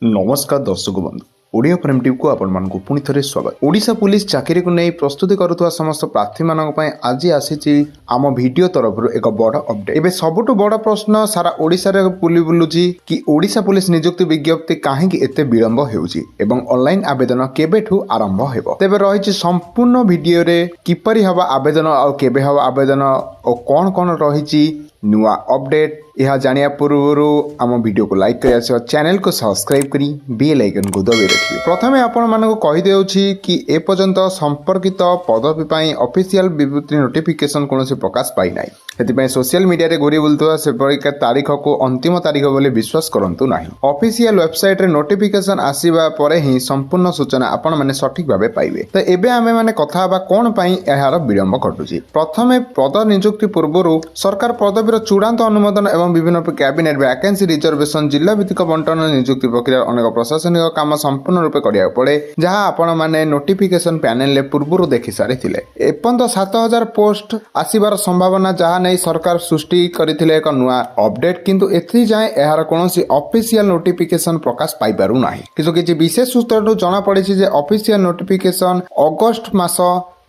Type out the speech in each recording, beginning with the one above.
नमस्कार दर्शक बंधु ओडिया प्रेम टीवी को आपण मानक पुणी थे स्वागत। ओडिशा पुलिस चाकरी को नहीं प्रस्तुति करुवा समस्त प्रार्थी मानक आज आसी आम वीडियो तरफ एक बड़ अपडेट। एबे सबुठु बड़ प्रश्न सारा ओडिशा रे बुलुची कि ओडिशा पुलिस नियुक्ति विज्ञप्ति काहेकि एते विलंब हेउची एवं ऑनलाइन आवेदन केबेठु आरंभ हेबो। तेबे रहिछि संपूर्ण वीडियो रे किपरि हवा आवेदन और केबे हवा आवेदन और कौन कौन रहिछि नुआ अपडेट यह जानिया पूर्व आम वीडियो को लाइक करिया चैनल को सब्सक्राइब करी बेल आइकन को दबाई रखिए। प्रथमे आपण मानक कहि देउछि कि ए पर्यंत संपर्कित पदवी पई ऑफिशियल विज्ञप्ति नोटिफिकेशन कोनोसी प्रकाश पाई नाही। सेतिपई सोशल मीडिया रे घुरी बुलतवा से परीक्षा तारीख को अंतिम तारीख बोली विश्वास करंतु नाही। ऑफिशियल वेबसाइट रे नोटिफिकेशन आसीबा परे ही संपूर्ण सूचना आपण माने सठिक भाबे पाइबे। तो एबे आमे माने कथा बा कोन पई एहार विलंब घटुछि। प्रथमे पद नियुक्ति पूर्व सरकार पदवीर चूड़ांत अनुमोदन एवं विभिन्न कैबिनेट वैकेंसी रिजर्वेशन जिला भित्तिक बंटन नियुक्ति प्रक्रिया अनेक प्रशासनिक काम संपूर्ण रूपे करिया पड़े जहां आपण माने नोटिफिकेशन पैनल ले पूर्व देखि सारी थिले। एपंत 7000 पोस्ट आसीबार संभावना जहां नै सरकार सृष्टि करिथिले एक नुआ अपडेट, किंतु एथि जाय एहार कोनोसी ऑफिशियल नोटिफिकेशन प्रकाश पाई पारु नाही। किछि विशेष सूत्रटु जणा पड़िछि जे ऑफिशियल नोटिफिकेशन अगस्त मास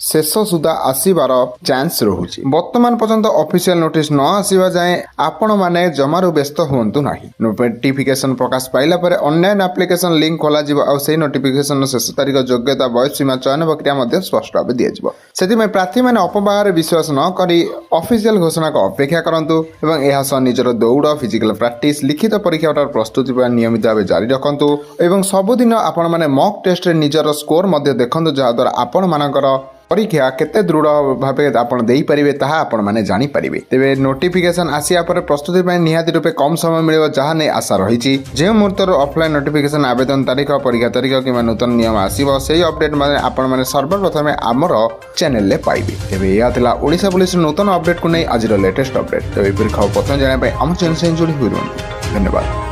शेष सुधा आसीबार चांस रहुछि। वर्तमान पर्यंत ऑफिशियल नोटिस न आसीबा जाए आपण माने जमारू व्यस्त हुंतु नाही। नोटिफिकेशन प्रकाश पाइला परे ऑनलाइन एप्लीकेशन लिंक खोला जिवो और सेही नोटिफिकेशन शेष तारीख योग्यता बयस सीमा चयन प्रक्रिया मध्ये स्पष्ट भाव दिया जिवो। सेति में प्रार्थी माने अपबाहर विश्वास न करी ऑफिशियल घोषणा को अपेक्षा करंतु एवं एहा स निजर दौड़ फिजिकल प्रैक्टिस लिखित परीक्षा प्रस्तुति पर नियमित भाव जारी रखंतु एवं सबुदिन आपण माने मॉक टेस्ट रे निजर स्कोर मध्ये देखंतु जहा द्वारा आपण मानकर परीक्षा केते दृढ़ भावे आपण देई परिबे ताहा आपण माने जानि परिबे। तेबे नोटिफिकेशन आसिया पर प्रस्तुति पय निहाती रूपे कम समय मिलिबो जहा नै आशा रहिछि। जे मुहूर्तर ऑफलाइन नोटिफिकेशन आवेदन तारीख परीक्षा तारीख कि नूतन नियम आसीबो सेही अपडेट माने आपण माने सर्वप्रथमे आमर चैनल ले पाइबे। तेबे या थिला ओडिशा पुलिस नूतन अपडेट को नै आजिर लेटेस्ट अपडेट। तेबे फिर खबर प्रथम जाने पय हम चैनल से जुड़ी हुई रहंतु। धन्यवाद।